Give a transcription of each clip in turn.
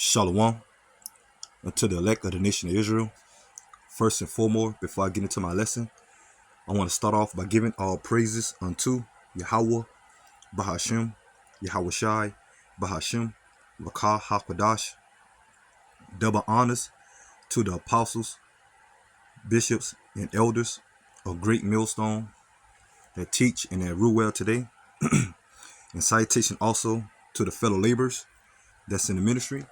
Shalom unto the elect of the nation of Israel. First and foremost, before I get into my lesson, I want to start off by giving all praises unto Yahweh, Bahashim, Yahweh Shai, Bahashim, Rakah HaKodash. Double honors to the apostles, bishops, and elders of Great Millstone that teach and that rule well today. And citation also to the fellow laborers that's in the ministry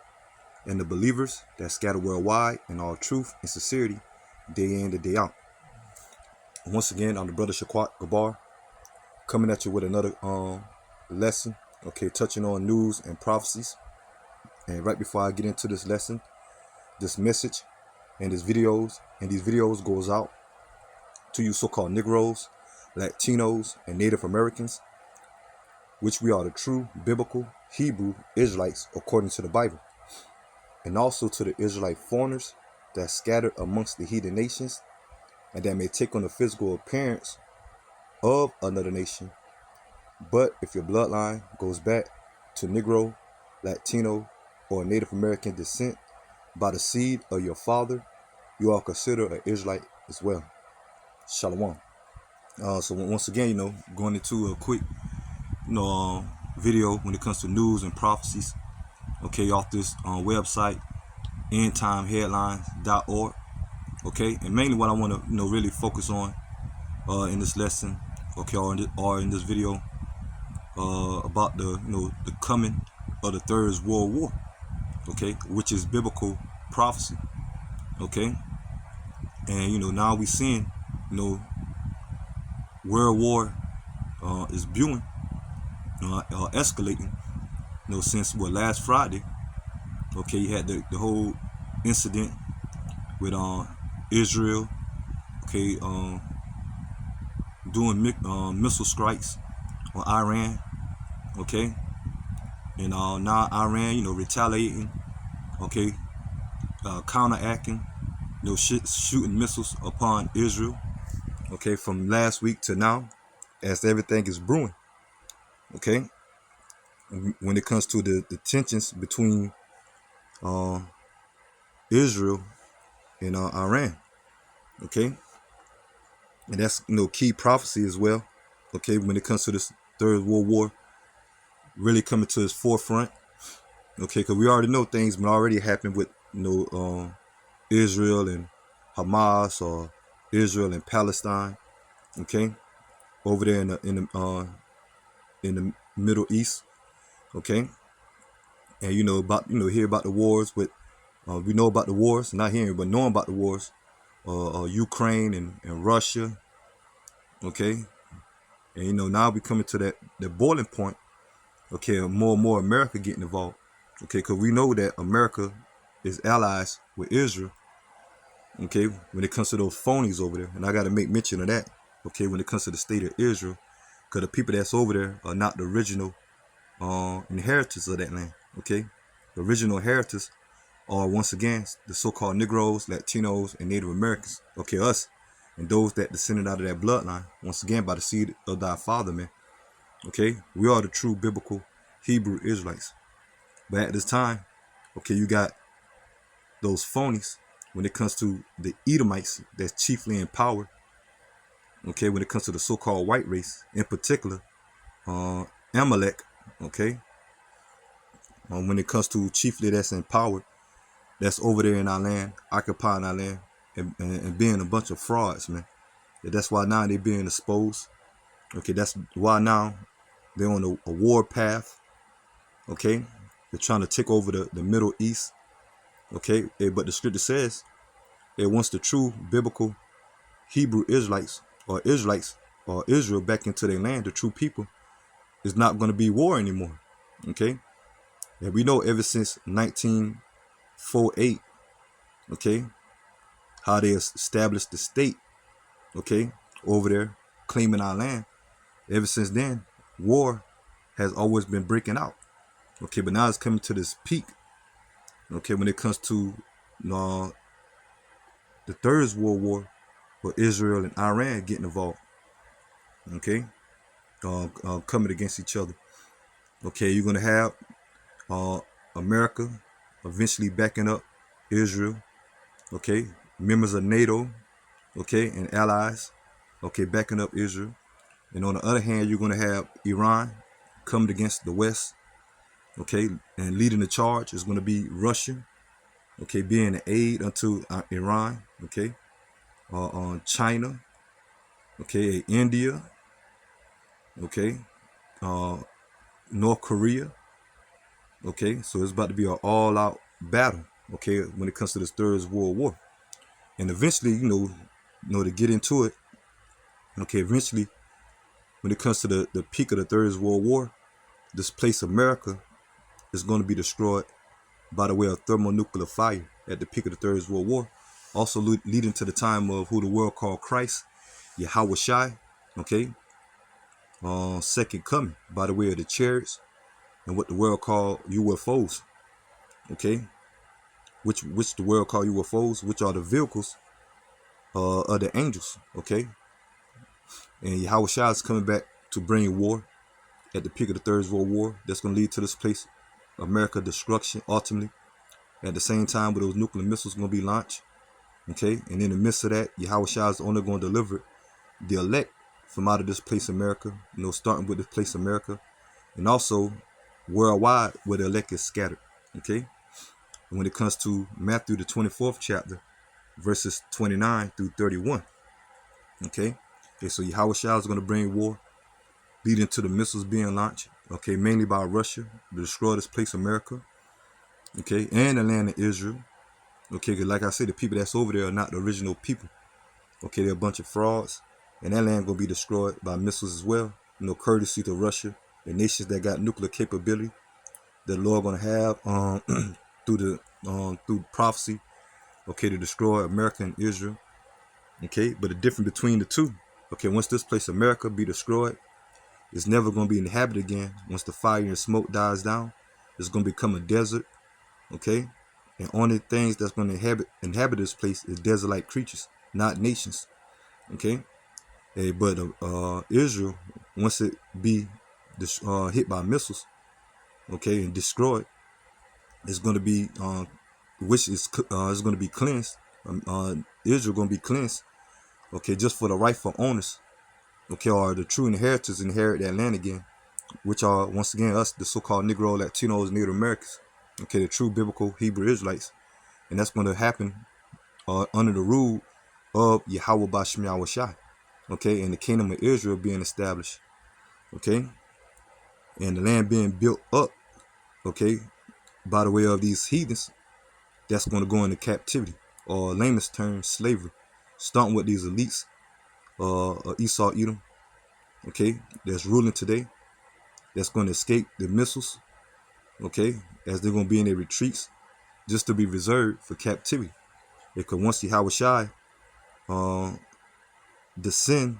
and the believers that scatter worldwide in all truth and sincerity, day in and day out. Once again, I'm the brother Shaquat Gabar, coming at you with another lesson, touching on news and prophecies. And right before I get into this lesson, this message and these videos goes out to you so-called Negroes, Latinos, and Native Americans, which we are the true biblical Hebrew Israelites according to the Bible, and also to the Israelite foreigners that scattered amongst the heathen nations and that may take on the physical appearance of another nation. But if your bloodline goes back to Negro, Latino, or Native American descent by the seed of your father, you are considered an Israelite as well. Shalom. So once again, going into a quick, video when it comes to news and prophecies. Off this website, endtimeheadlines.org. And mainly what I want to, really focus on in this lesson, or in this video, about the coming of the Third World War, which is biblical prophecy, and now we seeing, World War is brewing, escalating, since last Friday. You had the whole incident with Israel, doing missile strikes on Iran, and now Iran, retaliating, counteracting, shooting missiles upon Israel, from last week to now, as everything is brewing, when it comes to the tensions between Israel and Iran, and that's key prophecy as well, when it comes to this Third World War really coming to its forefront, because we already know things been already happened with Israel and Hamas, or Israel and Palestine, over there in the Middle East, and hear about the wars with we know about the wars, not hearing but knowing about the wars, Ukraine and Russia, and now we coming to the boiling point, more and more America getting involved, because we know that America is allies with Israel, when it comes to those phonies over there, and I got to make mention of that, when it comes to the state of Israel, because the people that's over there are not the original inheritors of that land, the original inheritors are, once again, the so-called Negroes, Latinos, and Native Americans, us, and those that descended out of that bloodline, once again, by the seed of thy father, man, we are the true biblical Hebrew Israelites. But at this time, you got those phonies when it comes to the Edomites that's chiefly in power, when it comes to the so-called white race, in particular, Amalek, when it comes to chiefly that's in power, that's over there in our land, occupying our land, and being a bunch of frauds, man. That's why now they're being exposed. That's why now they're on a war path. They're trying to take over the Middle East. But the scripture says that once the true biblical Hebrew Israelites or Israel back into their land, the true people, is not going to be war anymore. And we know ever since 1948, how they established the state, over there, claiming our land. Ever since then, war has always been breaking out. But now it's coming to this peak, when it comes to the Third World War, where Israel and Iran getting involved, coming against each other. You're going to have America, eventually backing up Israel, okay, members of NATO, okay, and allies, okay, backing up Israel. And on the other hand, you're going to have Iran coming against the West, okay, and leading the charge is going to be Russia, okay, being an aid unto Iran, okay, on China, okay, India, okay, uh, North Korea, okay. So it's about to be an all-out battle, okay, when it comes to this Third World War. And eventually, to get into it, okay, eventually, when it comes to the peak of the Third World War, this place America is going to be destroyed by the way of thermonuclear fire at the peak of the Third World War, also leading to the time of who the world called Christ, Yahweh Shai, okay, second coming by the way of the chariots and what the world called UFOs, okay, which the world called UFOs, which are the vehicles of the angels, okay, and Yahweh Shai is coming back to bring war at the peak of the Third World War. That's going to lead to this place, America destruction ultimately. At the same time, where those nuclear missiles going to be launched, okay, and in the midst of that, Yahweh Shai is only going to deliver the elect from out of this place America, starting with this place America, and also worldwide where the elect is scattered, okay. And when it comes to Matthew the 24th chapter, verses 29 through 31, okay, so Yahweh Shai is going to bring war, leading to the missiles being launched, okay, mainly by Russia to destroy this place America, okay, and the land of Israel, okay, because like I said, the people that's over there are not the original people, okay, they're a bunch of frauds, and that land gonna be destroyed by missiles as well, courtesy to Russia, the nations that got nuclear capability, that the Lord gonna have through prophecy, okay, to destroy America and Israel, okay. But the difference between the two, okay, once this place America be destroyed, it's never gonna be inhabited again. Once the fire and smoke dies down, it's gonna become a desert, okay. And only things that's gonna inhabit this place is desert-like creatures, not nations, okay. But Israel, once it be hit by missiles, okay, and destroyed, it's going to be which is going to be cleansed. Israel going to be cleansed, okay, just for the rightful owners, okay, or the true inheritors inherit that land again, which are once again us, the so-called Negro, Latinos, Native Americans, okay, the true biblical Hebrew Israelites, and that's going to happen under the rule of Yahweh Bashem Yahweh Shai, okay, and the kingdom of Israel being established, okay, and the land being built up, okay, by the way of these heathens that's going to go into captivity, or layman's term, slavery, starting with these elites, Esau, Edom, okay, that's ruling today, that's going to escape the missiles, okay, as they're going to be in their retreats, just to be reserved for captivity. Because once Yahweh Shai descend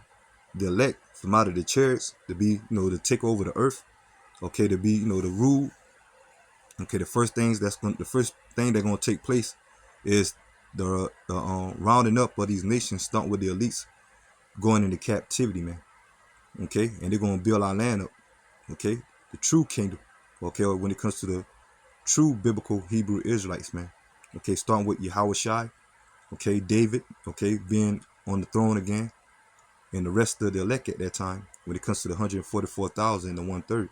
the elect from out of the chariots to be, to take over the earth, okay, to be, to rule, okay, the first thing that's going to take place is the rounding up of these nations, starting with the elites, going into captivity, man, okay, and they're going to build our land up, okay, the true kingdom, okay, when it comes to the true biblical Hebrew Israelites, man, okay, starting with Yahweh Shai, okay, David, okay, being on the throne again, and the rest of the elect at that time, when it comes to the 144,000 and the 1/3,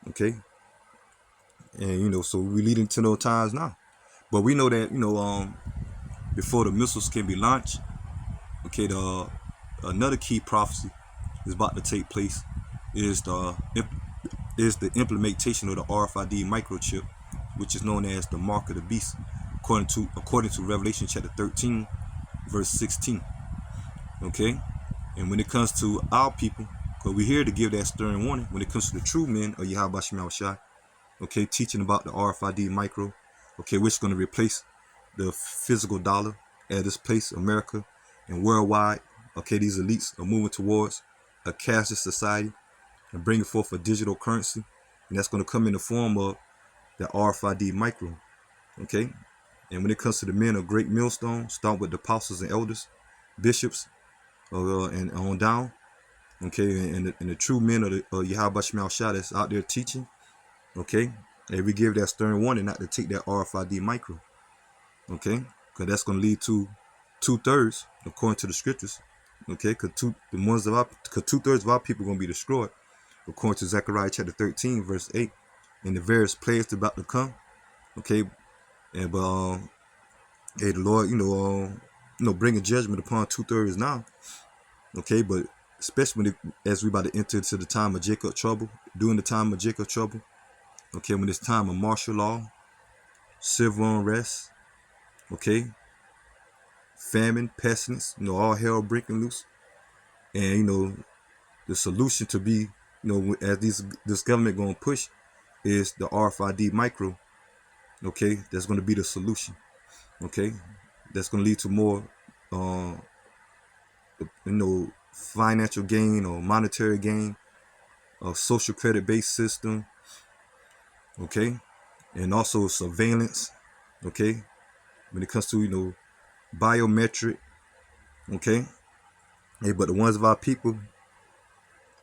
okay, and so we leading to those times now, but we know that before the missiles can be launched, okay, another key prophecy is about to take place is the implementation of the RFID microchip, which is known as the mark of the beast, according to Revelation chapter 13, verse 16. Okay, and when it comes to our people, because we're here to give that stern warning when it comes to the true men of Yahweh Shai Shai, okay, teaching about the RFID micro, okay, which is going to replace the physical dollar at this place, America, and worldwide, okay, these elites are moving towards a cashless society and bringing forth a digital currency, and that's going to come in the form of the RFID micro, okay. And when it comes to the men of great millstone, start with the apostles and elders, bishops, and on down, okay, and the true men of the Yahweh Shai that's out there teaching, okay, And we give that stern warning not to take that RFID micro. Okay, because that's going to lead to 2/3 according to the scriptures. Okay, because two-thirds of our people are going to be destroyed according to Zechariah chapter 13 verse 8, and the various plagues about to come. Okay, and but hey, the Lord, bringing judgment upon 2/3 now. Okay, but especially as we about to enter into the time of Jacob trouble, during the time of Jacob trouble. Okay, when it's time of martial law, civil unrest. Okay, famine, pestilence, all hell breaking loose. And the solution to be, as this government gonna push is the RFID micro. Okay, that's gonna be the solution. Okay, that's gonna lead to more, uh, financial gain or monetary gain, a social credit based system. Okay, and also surveillance. Okay, when it comes to biometric. Okay, hey, but the ones of our people,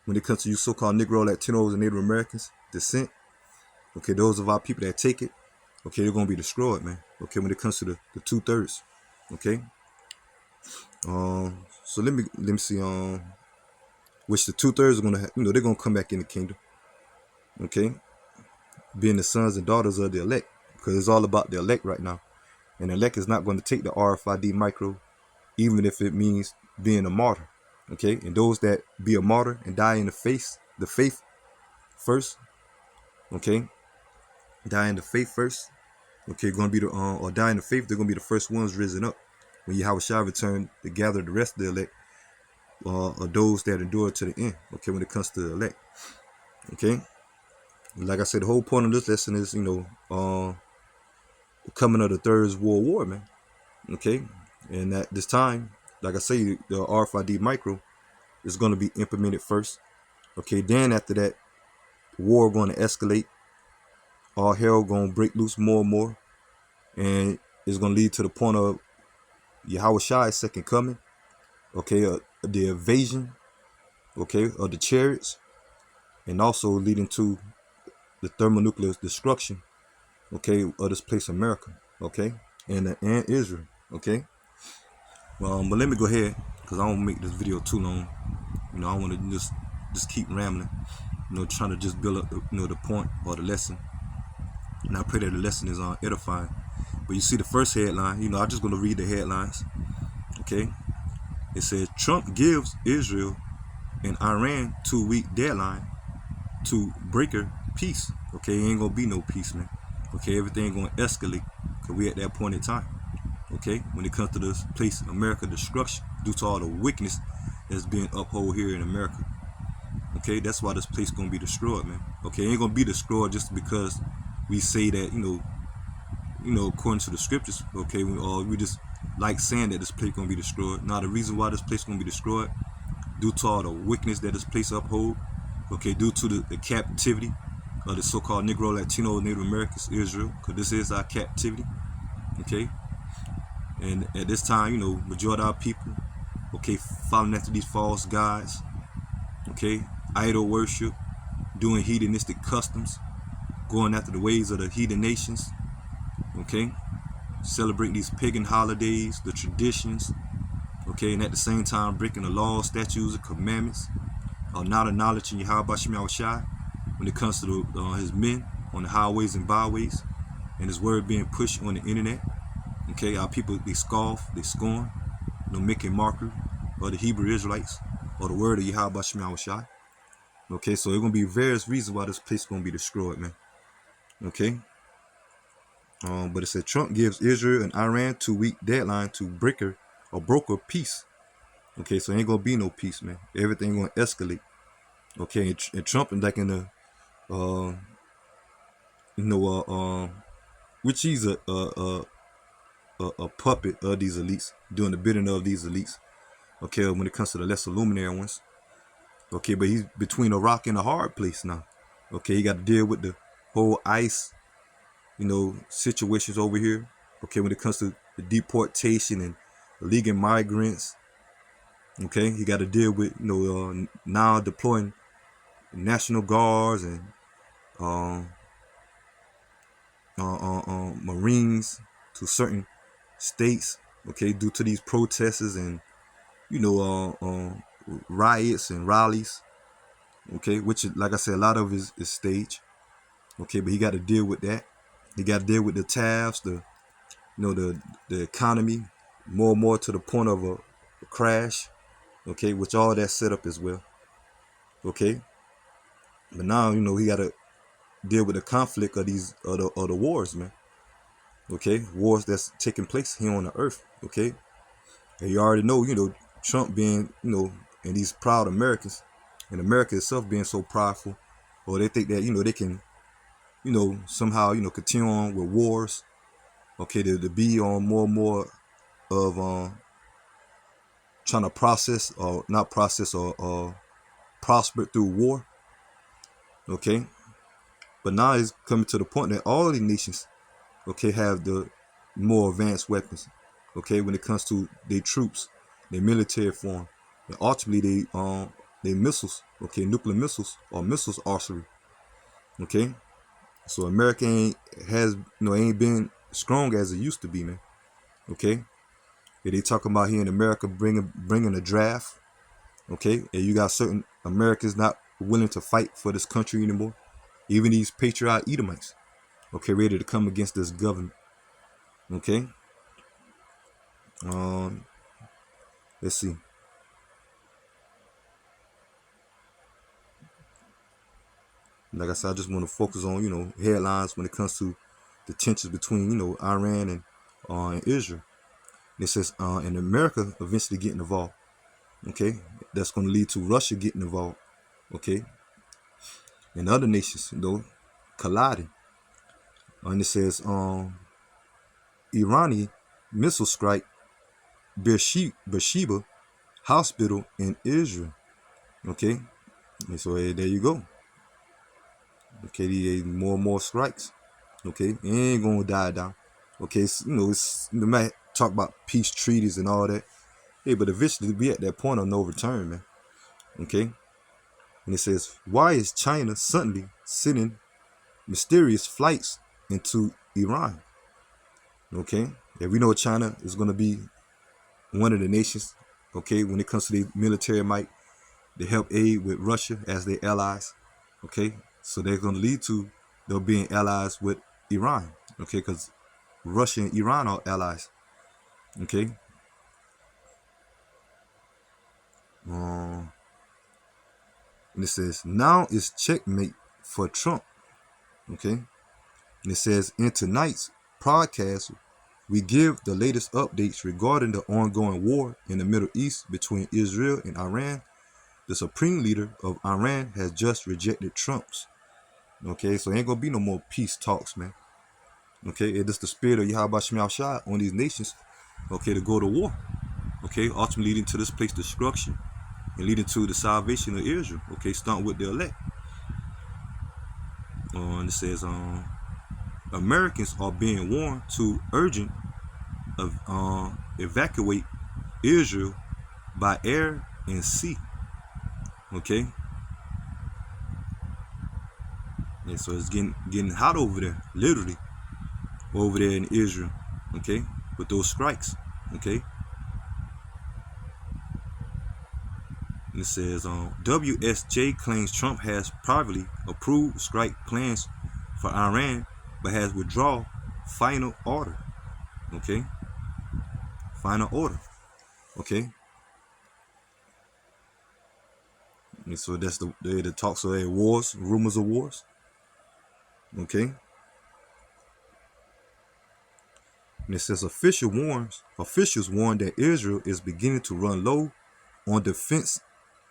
when it comes to you so-called Negro, Latinos, and Native Americans descent, okay, those of our people that take it, okay, they're gonna be destroyed, man. Okay, when it comes to the 2/3, okay. So let me see. Which the 2/3 are gonna, they're gonna come back in the kingdom, okay, being the sons and daughters of the elect, because it's all about the elect right now, and the elect is not going to take the RFID micro, even if it means being a martyr, okay. And those that be a martyr and die in the faith first, okay, die in the faith first. Okay, going to be or die in the faith. They're going to be the first ones risen up when Yahweh shall return to gather the rest of the elect, or those that endure to the end. Okay, when it comes to the elect. Okay, like I said, the whole point of this lesson is the coming of the Third World War, man. Okay, and at this time, like I say, the RFID micro is going to be implemented first. Okay, then after that, the war going to escalate. All hell going to break loose more and more, and it's going to lead to the point of Yahweh Shai's second coming. Okay, the invasion, okay, of the chariots, and also leading to the thermonuclear destruction, okay, of this place, America, okay, and Israel, okay. But let me go ahead, because I don't make this video too long. I want to just keep rambling, trying to just build up the point or the lesson. And I pray that the lesson is edifying. But you see the first headline, I'm just going to read the headlines, okay. It says, Trump gives Israel and Iran 2-week deadline to broker peace. Okay, ain't gonna be no peace, man. Okay, everything gonna escalate, because we at that point in time. Okay, when it comes to this place, America destruction, due to all the wickedness that's being upheld here in America. Okay, that's why this place gonna be destroyed, man. Okay, it ain't gonna be destroyed just because we say that, according to the scriptures. Okay, we just like saying that this place gonna be destroyed. Now the reason why this place gonna be destroyed, due to all the wickedness that this place uphold. Okay, due to the captivity of the so-called Negro, Latino, Native Americans, Israel, because this is our captivity. Okay, and at this time, majority of our people, okay, following after these false gods, okay, idol worship, doing hedonistic customs, going after the ways of the heathen nations, okay, celebrating these pagan holidays, the traditions, okay, and at the same time breaking the laws, statutes, and commandments, not acknowledging Yahweh Shai when it comes to his men on the highways and byways, and his word being pushed on the internet. Okay, our people, they scoff, they scorn, making mockery of the Hebrew Israelites or the word of Yahweh Shai. Okay, so there's gonna be various reasons why this place is gonna be destroyed, man. Okay. But it said Trump gives Israel and Iran 2-week deadline to broker peace. Okay, so ain't gonna be no peace, man. Everything gonna escalate. Okay, and Trump, like in the which he's a puppet of these elites, doing the bidding of these elites. Okay, when it comes to the lesser luminary ones. Okay, but he's between a rock and a hard place now. Okay, he got to deal with the whole ICE, situations over here. Okay, when it comes to the deportation and illegal migrants. Okay, he got to deal with now deploying National Guards and Marines to certain states, okay, due to these protests and riots and rallies, okay, which like I said, a lot of it is staged, okay, but he got to deal with that. He got to deal with the tariffs, the economy, more and more to the point of a crash, okay, which all that set up as well, okay. But now he got to deal with the conflict of these of the wars, man. Okay, wars that's taking place here on the earth. Okay, and you already know, Trump being, and these proud Americans, and America itself being so prideful, or they think that they can, somehow continue on with wars. Okay, to be on more and more of trying to process or not process or prosper through war. Okay, but now it's coming to the point that all these nations, okay, have the more advanced weapons, okay, when it comes to their troops, their military form, and ultimately they missiles, okay, nuclear missiles or missiles arsenal, okay. So America ain't been strong as it used to be, man, okay. Yeah, they talking about here in America bringing a draft, okay, and you got certain Americans not willing to fight for this country anymore, even these patriot Edomites, okay, ready to come against this government, okay. Um, let's see. Like I said, I just want to focus on, headlines when it comes to the tensions between, Iran and Israel. It says, and America eventually getting involved. Okay, that's going to lead to Russia getting involved. Okay, and other nations, colliding. And it says, Iranian missile strike Beersheba hospital in Israel. Okay, and so there you go. Okay, more and more strikes. Okay, it ain't gonna die down. Okay, they might talk about peace treaties and all that. Hey, but eventually we at that point of no return, man. Okay, and it says, why is China suddenly sending mysterious flights into Iran? Okay, and we know China is gonna be one of the nations. Okay, when it comes to the military might, they help aid with Russia as their allies. Okay, so they're gonna lead to them being allies with Iran. Okay, because Russia and Iran are allies. Okay. And it says, now is checkmate for Trump. Okay. And it says, in tonight's podcast, we give the latest updates regarding the ongoing war in the Middle East between Israel and Iran. The supreme leader of Iran has just rejected Trump's. Okay, so ain't gonna be no more peace talks, man. Okay, it is the spirit of Yahweh Shemel Shai on these nations, okay, to go to war. Okay, ultimately leading to this place destruction and leading to the salvation of Israel. Okay, starting with the elect. And it says, Americans are being warned to urgent evacuate Israel by air and sea. Okay, and so it's getting hot over there, literally over there in Israel. Okay, with those strikes. Okay, and it says, WSJ claims Trump has privately approved strike plans for Iran, but has withdrawn final order. Okay, final order. Okay, and so that's the talks of wars, rumors of wars. Okay, and it says officials warn that Israel is beginning to run low on defense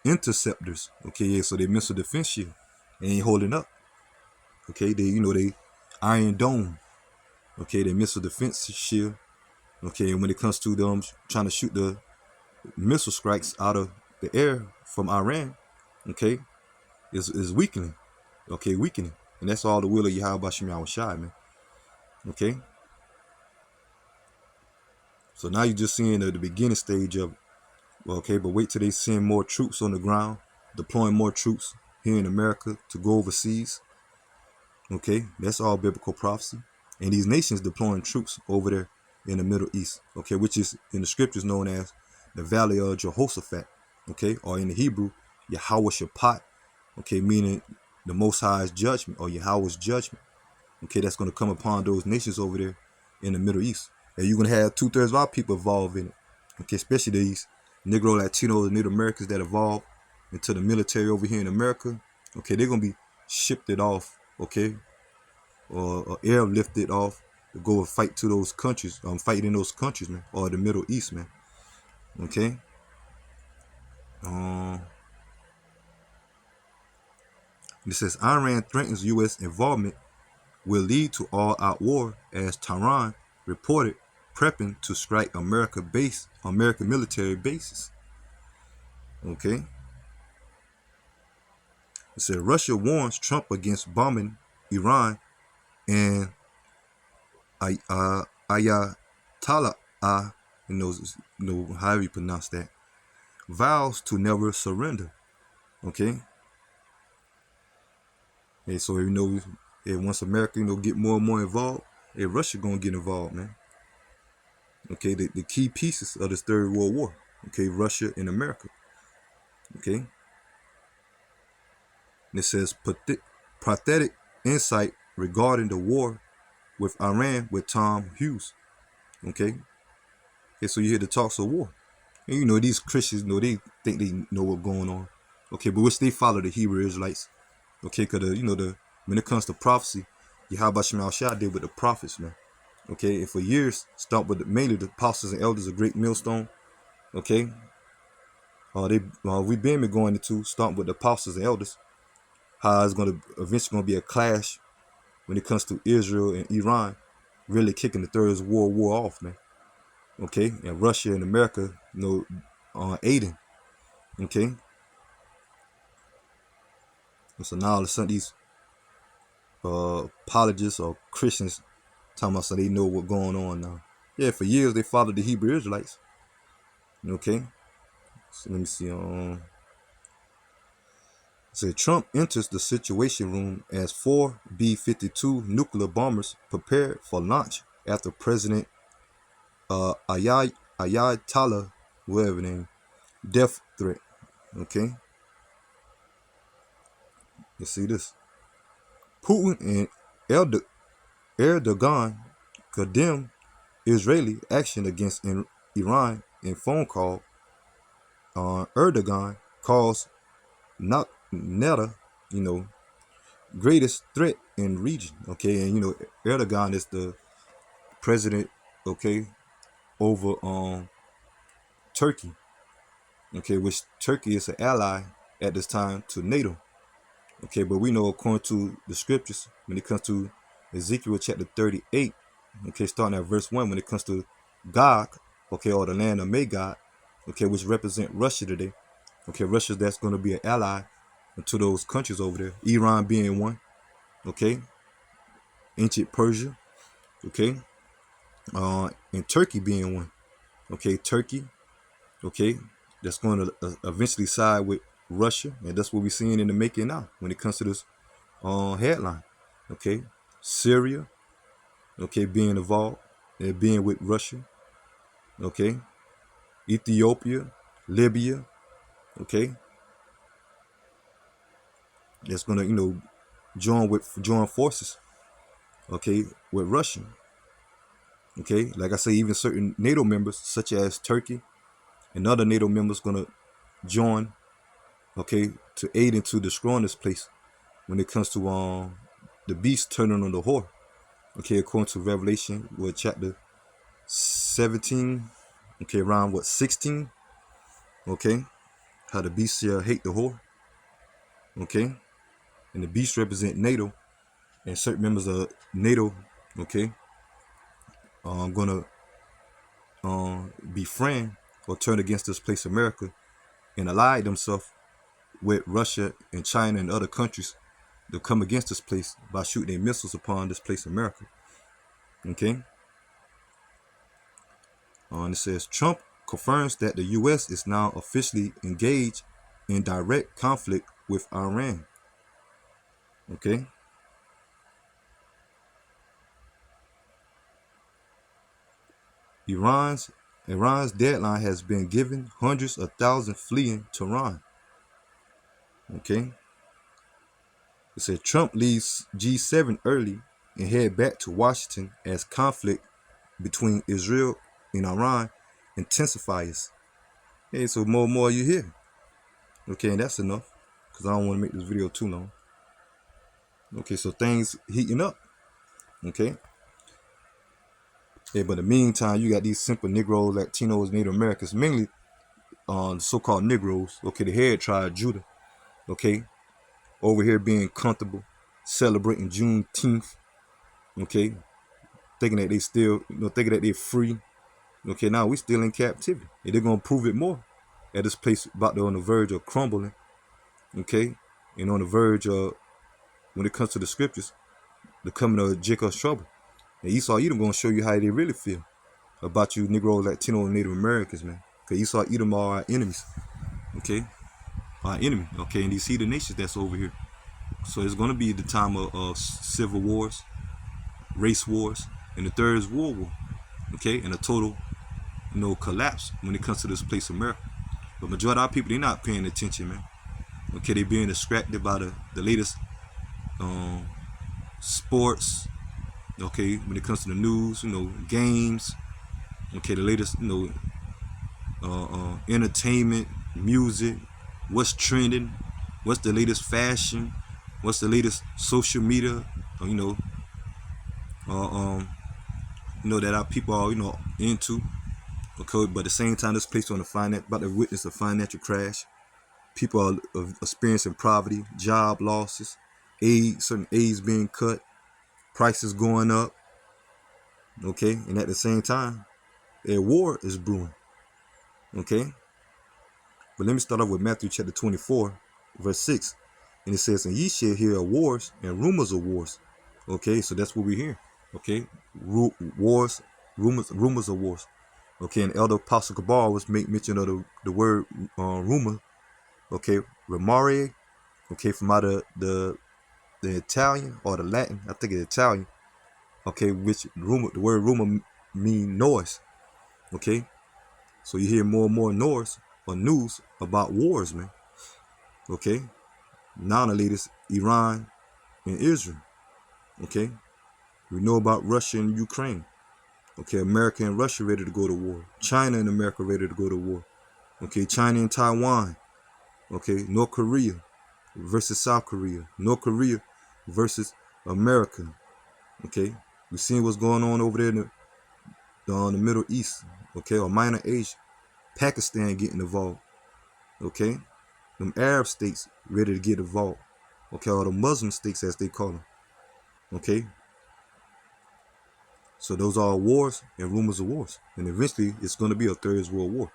interceptors. Okay, yeah, so they missile defense shield. They ain't holding up. Okay, they Iron Dome. Okay, they missile defense shield. Okay, and when it comes to them trying to shoot the missile strikes out of the air from Iran, okay, is weakening. Okay, weakening. And that's all the will of Yahweh Bashem Yahweh Shai, man. Okay. So now you're just seeing the beginning stage of it. Well, okay, but wait till they send more troops on the ground, deploying more troops here in America to go overseas. Okay, that's all biblical prophecy. and these nations deploying troops over there in the Middle East, okay, which is in the scriptures known as the Valley of Jehoshaphat, okay, or in the Hebrew, Yahweh Shaphat, okay, meaning the Most High's judgment or Yahweh's judgment, okay, that's going to come upon those nations over there in the Middle East. And you're going to have 2/3 of our people involved in it, okay, especially these Negro, Latino, and Native Americans that evolved into the military over here in America, okay, they're going to be shipped it off, okay, or airlifted off to go and fight to those countries, fight in those countries, man, or the Middle East, man, okay. It says Iran threatens U.S. involvement will lead to all-out war as Tehran reported prepping to strike American military bases. Okay. It said Russia warns Trump against bombing Iran and Ayatollah, however you pronounce that, vows to never surrender. Okay. And so once America get more and more involved, Russia gonna get involved, man. Okay, the key pieces of this Third World War. Okay, Russia and America. Okay. And it says pathetic insight regarding the war with Iran with Tom Hughes. Okay. Okay, so you hear the talks of war. And these Christians, they think they know what's going on. Okay, but which they follow the Hebrew Israelites. Okay, because when it comes to prophecy, Yahweh Shema Shah did with the prophets, man. Okay, and for years, stopped with mainly the apostles and elders, a great millstone. Okay, we've been going into start with the apostles and elders. How it's eventually gonna be a clash when it comes to Israel and Iran, really kicking the Third World War off, man. Okay, and Russia and America, aiding. Okay, and so now all of a sudden these apologists or Christians talking about so they know what's going on now. Yeah, for years they followed the Hebrew Israelites. Okay, so let me see. So Trump enters the Situation Room as 4 B-52 nuclear bombers prepared for launch after President Ayatollah, whatever name, death threat. Okay, let's see this. Putin and Erdogan condemn Israeli action against Iran in phone call. Erdogan calls Netta, greatest threat in region. Okay, and Erdogan is the president. Okay, over Turkey. Okay, which Turkey is an ally at this time to NATO. Okay, but we know according to the scriptures, when it comes to Ezekiel chapter 38, okay, starting at verse 1, when it comes to Gog, okay, or the land of Magog, okay, which represent Russia today. Okay, Russia, that's going to be an ally to those countries over there. Iran being one, okay, ancient Persia, okay, and Turkey being one. Okay, Turkey, okay, that's going to eventually side with Russia, and that's what we're seeing in the making now when it comes to this headline. Okay, Syria, okay, being involved and being with Russia. Okay, Ethiopia, Libya, okay, that's gonna join forces, okay, with Russia. Okay, like I say, even certain NATO members such as Turkey and other NATO members gonna join, okay, to aid into destroying this place when it comes to the beast turning on the whore. Okay, according to Revelation, chapter 17, okay, around 16, okay, how the beast shall hate the whore, okay, and the beast represent NATO, and certain members of NATO, okay, gonna befriend or turn against this place America and ally themselves with Russia and China and other countries to come against this place by shooting their missiles upon this place America. Okay. And it says Trump confirms that the U.S. is now officially engaged in direct conflict with Iran. Okay. Iran's deadline has been given. Hundreds of thousands fleeing Tehran. Okay. It said Trump leaves G7 early and head back to Washington as conflict between Israel and Iran intensifies. Hey, so more and more you hear. Okay, and that's enough because I don't want to make this video too long. Okay, so things heating up. Okay. Yeah, but in the meantime, you got these simple Negroes, Latinos, Native Americans, mainly so-called Negroes. Okay, the head tribe, Judah. Okay, over here being comfortable, celebrating Juneteenth. Okay, thinking that they still, thinking that they're free. Okay, now we still in captivity. And they're gonna prove it more at this place about to on the verge of crumbling. Okay, and on the verge of, when it comes to the scriptures, the coming of Jacob's trouble. And Esau Edom gonna show you how they really feel about you Negroes, Latino, and Native Americans, man. Because Esau Edom are our enemies. Okay, our enemy. Okay, and these heathen nations that's over here. So it's gonna be the time of civil wars, race wars, and the third is world war. Okay, and a total, collapse when it comes to this place, America. But majority of our people, they're not paying attention, man. Okay, they being distracted by the latest sports. Okay, when it comes to the news, games. Okay, the latest, entertainment, music, what's trending, what's the latest fashion, what's the latest social media, that our people are, into. Okay, but at the same time, this place on the finance, about to witness a financial crash. People are experiencing poverty, job losses, certain aids being cut, prices going up. Okay, and at the same time, a war is brewing. Okay, but let me start off with Matthew chapter 24, verse 6. And it says, and ye shall hear of wars and rumors of wars. Okay, so that's what we hear. Okay, wars, rumors of wars. Okay, and Elder Apostle Cabal was make mention of the word rumor. Okay, remare. Okay, from out of the Italian or the Latin, I think it's Italian. Okay, which rumor, the word rumor mean noise. Okay, so you hear more and more noise or news about wars, man. Okay, now the latest, Iran and Israel. Okay, we know about Russia and Ukraine. Okay, America and Russia ready to go to war. China and America ready to go to war. Okay, China and Taiwan. Okay, North Korea versus South Korea. North Korea versus America. Okay, we seeing what's going on over there in the Middle East. Okay, or Minor Asia. Pakistan getting involved. Okay, them Arab states ready to get involved. Okay, or the Muslim states as they call them. Okay, so those are wars and rumors of wars, and eventually it's going to be a third world war.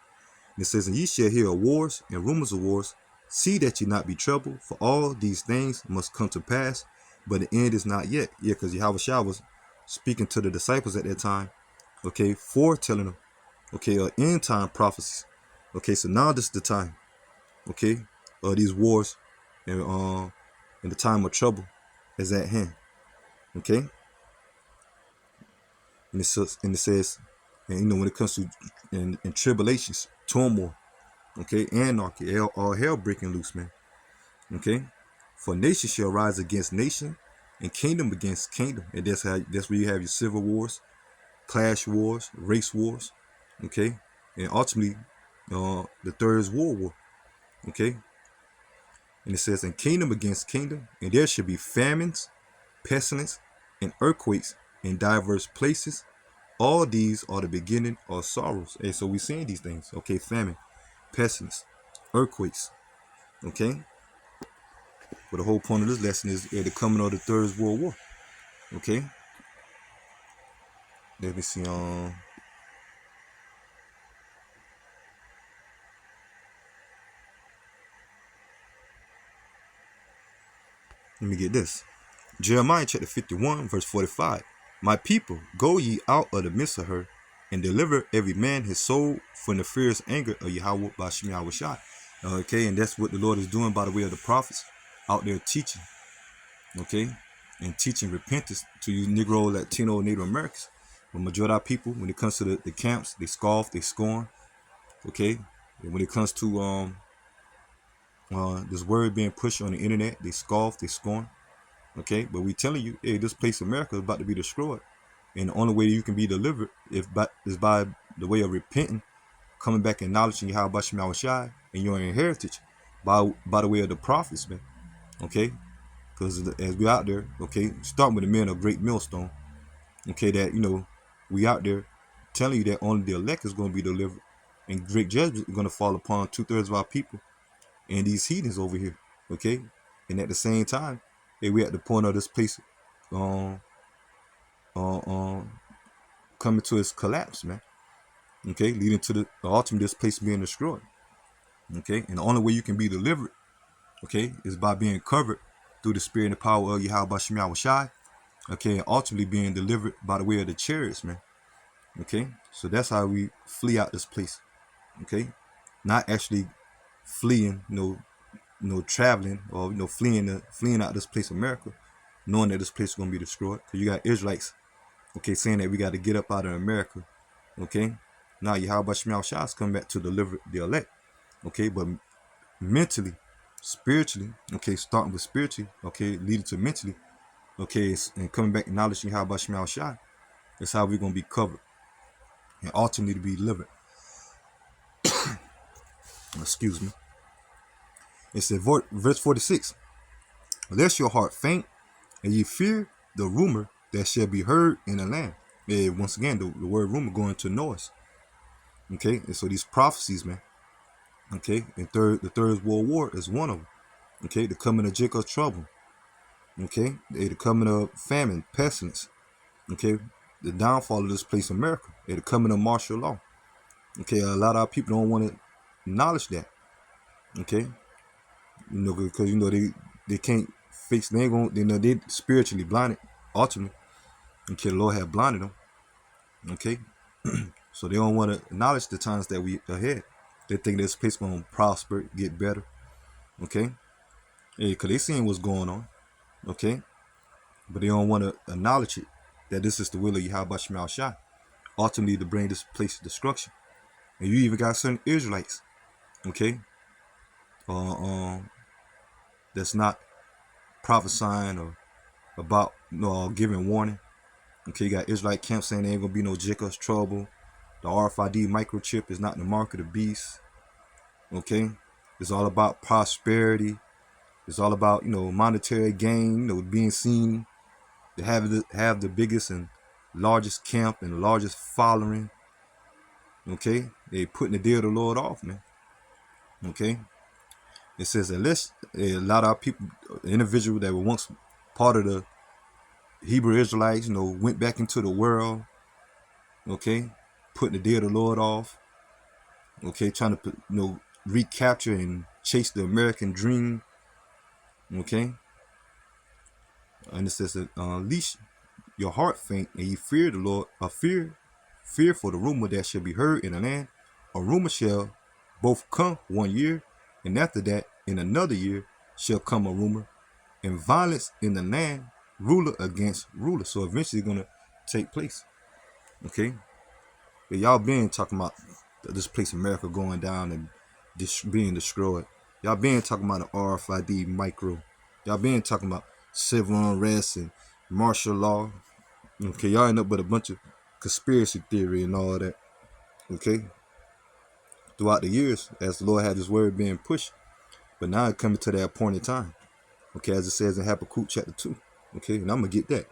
And it says, and ye shall hear of wars and rumors of wars. See that ye not be troubled, for all these things must come to pass, but the end is not yet. Yeah, because Yahushua was speaking to the disciples at that time, okay, foretelling them, okay, end time prophecies. Okay, so now this is the time, okay, these wars and the time of trouble is at hand. Okay, and it says, and when it comes to in tribulations, turmoil, okay, anarchy, all hell breaking loose, man. Okay, for nation shall rise against nation, and kingdom against kingdom, and that's where you have your civil wars, clash wars, race wars. Okay, and ultimately, the third is world war. Okay, and it says, and kingdom against kingdom, and there should be famines, pestilence, and earthquakes in diverse places. All these are the beginning of sorrows. And so we're seeing these things. Okay, famine, pestilence, earthquakes. Okay, but the whole point of this lesson is the coming of the third world war. Okay, let me see. Let me get this. Jeremiah chapter 51, verse 45. My people, go ye out of the midst of her, and deliver every man his soul from the fierce anger of Yahweh by Shem Yahushai. Okay, and that's what the Lord is doing by the way of the prophets out there teaching. Okay, and teaching repentance to you Negro, Latino, Native Americans. But majority of people, when it comes to the camps, they scoff, they scorn. Okay, and when it comes to this word being pushed on the internet, they scoff, they scorn. Okay, but we telling you, hey, this place America is about to be destroyed, and the only way you can be delivered is by the way of repenting, coming back and acknowledging how about Shema Shai and your heritage by the way of the prophets, man. Okay, because as we out there, okay, starting with the men of great millstone, okay, that we out there telling you that only the elect is going to be delivered, and great judgment is going to fall upon 2/3 of our people and these heathens over here. Okay, and at the same time, hey, we at the point of this place, um, uh, um, coming to its collapse, man. Okay, leading to the ultimate this place being destroyed. Okay, and the only way you can be delivered, okay, is by being covered through the spirit and the power of Yahweh Shem Shai. Okay, and ultimately being delivered by the way of the chariots, man. Okay, so that's how we flee out this place. Okay, not actually fleeing, traveling or fleeing out this place, America, knowing that this place is gonna be destroyed. Cause you got Israelites, okay, saying that we got to get up out of America. Okay, now Yahweh Shema Shai is coming back to deliver the elect. Okay, but mentally, spiritually, okay, starting with spiritually, okay, leading to mentally, okay, and coming back acknowledging Yahweh Shema Shai. That's how we're gonna be covered and ultimately to be delivered. Excuse me. It said, verse 46, lest your heart faint and ye fear the rumor that shall be heard in the land. And once again, the word rumor going to noise. Okay, and so these prophecies, man. Okay, and the third world war is one of them. Okay, the coming of Jacob's trouble. Okay, the coming of famine, pestilence. Okay, the downfall of this place, America. The coming of martial law. Okay, a lot of our people don't want to acknowledge that. Okay, because they can't fix. They ain't gonna. They spiritually blinded. Ultimately, okay, the Lord have blinded them. Okay, so they don't want to acknowledge the times that we ahead. They think this place gonna prosper, get better. Okay, yeah, because they seeing what's going on. Okay, but they don't want to acknowledge it, that this is the will of Yahweh Shema Shai, ultimately to bring this place to destruction. And you even got certain Israelites, okay, uh, um, that's not prophesying or about giving warning. Okay, you got Israelite camps saying there ain't gonna be no Jacob's trouble. The RFID microchip is not the mark of the beast. Okay, it's all about prosperity. It's all about monetary gain. Being seen to have the biggest and largest camp and the largest following. Okay, they putting the day of the Lord off, man. Okay, it says unless a lot of our people, individuals that were once part of the Hebrew Israelites, went back into the world. Okay, putting the day of the Lord off. Okay, trying to recapture and chase the American dream. Okay, and it says that least your heart faint and ye fear the Lord, fear for the rumor that shall be heard in the land. A rumor shall both come 1 year, and after that, in another year, shall come a rumor, and violence in the land, ruler against ruler. So eventually it's gonna take place. Okay? But y'all been talking about this place America going down and being destroyed. Y'all been talking about the RFID micro. Y'all been talking about civil unrest and martial law. Okay, y'all end up with a bunch of conspiracy theory and all that. Okay, throughout the years, as the Lord had His word being pushed, but now it's coming to that point in time. Okay, as it says in Habakkuk chapter 2. Okay, and I'm gonna get that.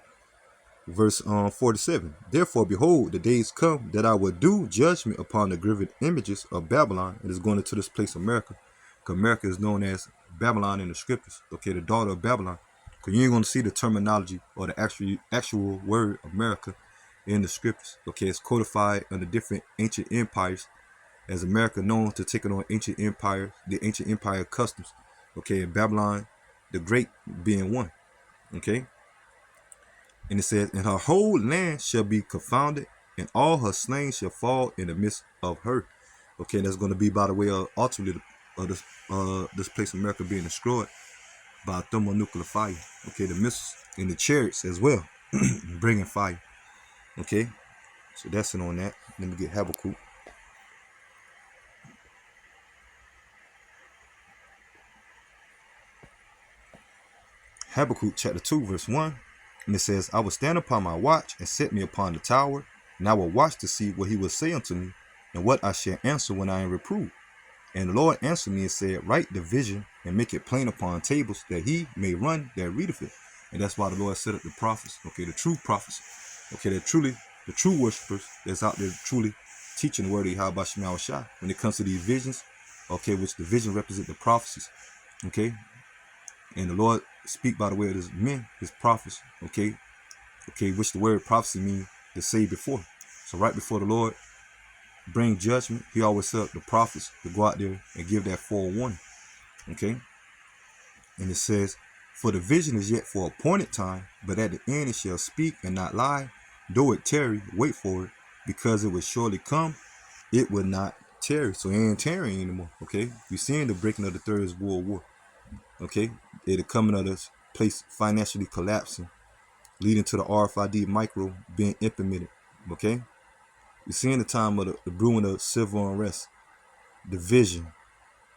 Verse 47. Therefore, behold, the days come that I will do judgment upon the graven images of Babylon. It is going into this place, America. Because America is known as Babylon in the scriptures. Okay, the daughter of Babylon. Because you ain't going to see the terminology or the actual word America in the scriptures. Okay, it's codified under different ancient empires, as America known to take it on ancient empires, the ancient empire customs. Okay, and Babylon the Great being one. Okay. And it says, and her whole land shall be confounded, and all her slain shall fall in the midst of her. Okay, that's going to be by the way of ultimately of this place America being destroyed by thermonuclear fire. Okay, the missiles and the chariots as well, bringing fire. Okay, So that's it on that. Let me get Habakkuk. Habakkuk chapter 2, verse 1. And it says, I will stand upon my watch and set me upon the tower, and I will watch to see what he will say unto me, and what I shall answer when I am reproved. And the Lord answered me and said, write the vision and make it plain upon tables, that he may run that readeth it. And that's why the Lord set up the prophets, okay, the true prophets, okay, they're truly the true worshipers that's out there truly teaching the word of Yahweh Shema Shai when it comes to these visions, okay, which the vision represent the prophecies, okay. And the Lord speak by the way of his men, his prophets, okay, which the word prophecy means to say before. So right before the Lord bring judgment, he always set up the prophets to go out there and give that forewarning, okay. And it says, for the vision is yet for appointed time, but at the end it shall speak and not lie. Though it tarry, wait for it, because it will surely come, it will not tarry. So it ain't tarrying anymore, okay. We're seeing the breaking of the Third World War, okay. The coming of this place financially collapsing, leading to the RFID micro being implemented, okay. We're seeing the time of the brewing of civil unrest, division,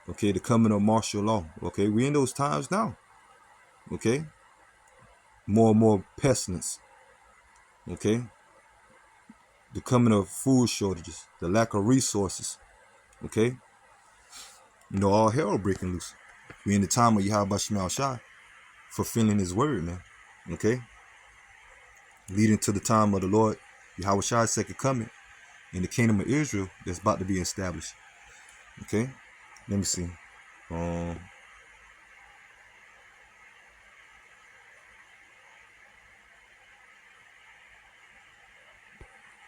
okay, the coming of martial law, okay. We're in those times now, okay. More and more pestilence, okay. The coming of food shortages, the lack of resources, okay. All hell breaking loose. We're in the time of Yahweh Shema Shai fulfilling his word, man, okay. Leading to the time of the Lord Yahweh Shai's second coming in the kingdom of Israel that's about to be established, okay. Let me see.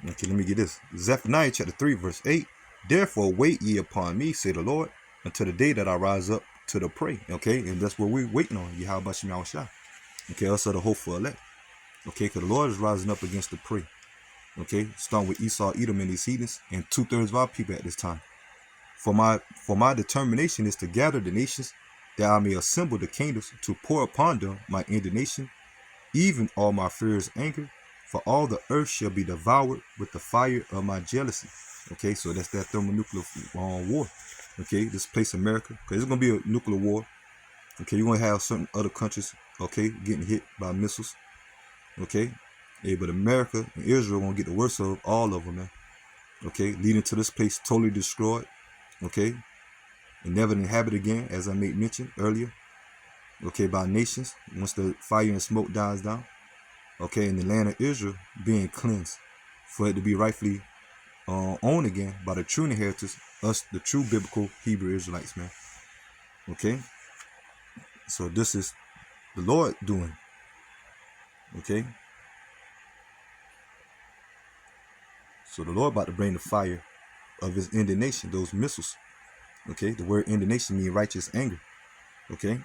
Okay, let me get this. Zephaniah chapter 3, verse 8. Therefore wait ye upon me, say the Lord, until the day that I rise up to the prey. Okay, and that's what we're waiting on. Yahweh Shema Shai. Okay, also the hopeful elect. Okay, because the Lord is rising up against the prey. Okay, starting with Esau, Edom, and these heathens, and 2/3 of our people at this time. For my determination is to gather the nations, that I may assemble the kingdoms, to pour upon them my indignation, even all my furious anger, for all the earth shall be devoured with the fire of my jealousy. Okay, so that's that thermonuclear war. Okay, this place America, because it's gonna be a nuclear war. Okay, you're gonna have certain other countries, okay, getting hit by missiles. Okay, yeah, but America and Israel gonna get the worst of all of them, man. Okay, leading to this place totally destroyed. Okay, and never inhabit again, as I made mention earlier. Okay, by nations once the fire and smoke dies down. Okay, in the land of Israel being cleansed, for it to be rightfully owned again by the true inheritors, us, the true biblical Hebrew Israelites, man. Okay, so this is the Lord doing. Okay, so the Lord about to bring the fire of his indignation, those missiles. Okay, the word indignation means righteous anger. Okay,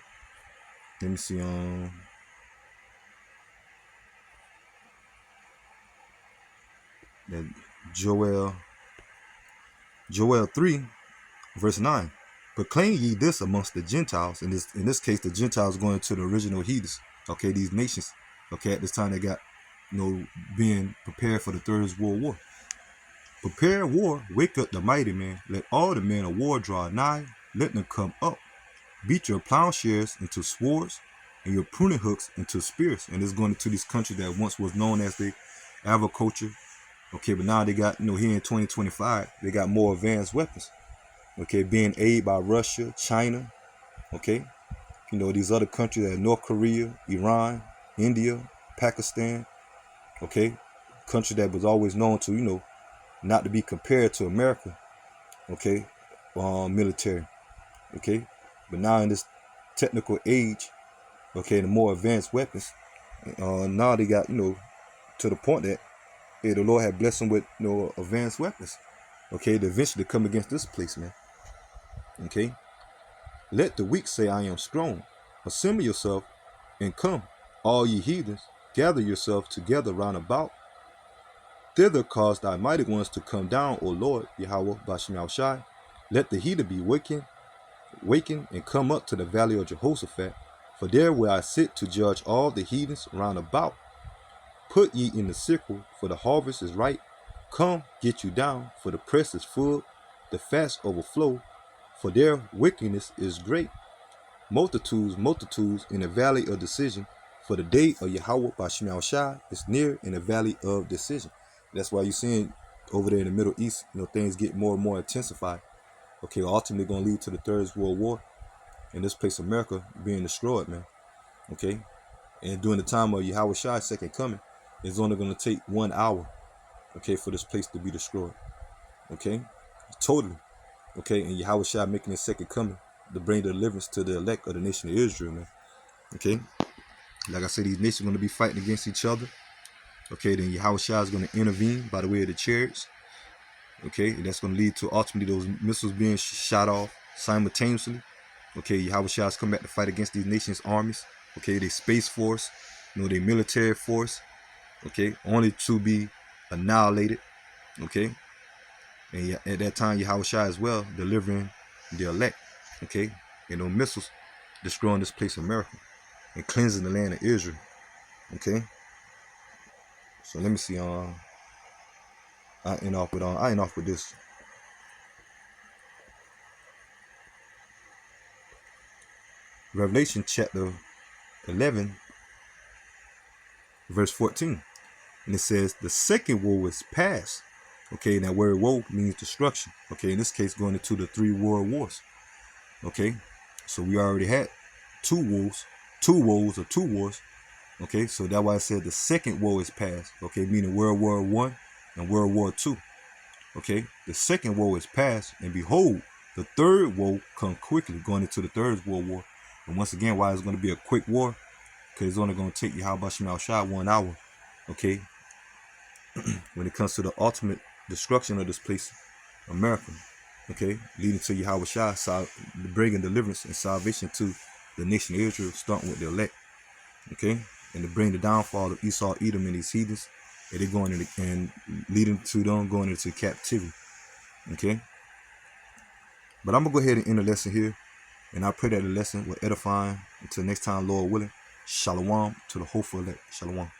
let me see. That Joel 3, verse 9. Proclaim ye this amongst the Gentiles. In this case, the Gentiles going to the original heathens. Okay, these nations. Okay, at this time they got, being prepared for the Third World War. Prepare war, wake up the mighty man. Let all the men of war draw nigh. Let them come up. Beat your plowshares into swords, and your pruning hooks into spears. And it's going into these countries that once was known as the agriculture. Okay, but now they got, here in 2025, they got more advanced weapons. Okay, being aided by Russia, China. Okay, these other countries that North Korea, Iran, India, Pakistan. Okay, country that was always known to, not to be compared to America. Okay, military. Okay, but now in this technical age, okay, the more advanced weapons, now they got, to the point that the Lord had blessed them with, advanced weapons. Okay, to eventually come against this place, man. Okay, let the weak say, I am strong. Assemble yourself and come, all ye heathens, gather yourself together round about. Thither cause thy mighty ones to come down, O Lord, Yahweh Bashim Shai. Let the heathen be wakened, and come up to the valley of Jehoshaphat, for there will I sit to judge all the heathens round about. Put ye in the sickle, for the harvest is ripe, Come, get you down, for the press is full, the fast overflow, for their wickedness is great. Multitudes, multitudes in the valley of decision, for the day of Yahweh Bashim Shai is near in the valley of decision. That's why you're seeing over there in the Middle East, things get more and more intensified. Okay, ultimately going to lead to the Third World War, and this place, America, being destroyed, man. Okay, and during the time of Yahweh Shai's second coming, it's only going to take 1 hour, okay, for this place to be destroyed. Okay, totally. Okay, and Yahweh Shai making his second coming to bring deliverance to the elect of the nation of Israel, man. Okay, like I said, these nations are going to be fighting against each other. Okay, then Yahweh Shai is going to intervene by the way of the chariots. Okay, and that's going to lead to ultimately those missiles being shot off simultaneously. Okay, Yahweh Shai is coming back to fight against these nations' armies. Okay, their space force, their military force. Okay, only to be annihilated. Okay, and at that time, Yahweh Shai as well delivering the elect. Okay, and those missiles destroying this place, America, and cleansing the land of Israel. Okay, so let me see. I end off with this. Revelation chapter 11, verse 14. And it says, the second woe is past. Okay, and that word woe means destruction. Okay, in this case, going into the 3 world wars. Okay, so we already had 2 woes. Okay, so that's why I said the second woe is past. Okay, meaning World War I and World War II. Okay, the second woe is past, and behold, the third woe come quickly, going into the Third World War. And once again, why it's going to be a quick war? Because it's only going to take Yahweh Shai Shai 1 hour. Okay, when it comes to the ultimate destruction of this place, America. Okay, leading to Yahweh Shai, bringing deliverance and salvation to the nation of Israel, starting with the elect. Okay, and to bring the downfall of Esau, Edom, and these heathens, and they're going into, and leading to them going into captivity. Okay, but I'm gonna go ahead and end the lesson here, and I pray that the lesson will edify. Until next time, Lord willing. Shalom to the hopeful elect. Shalom.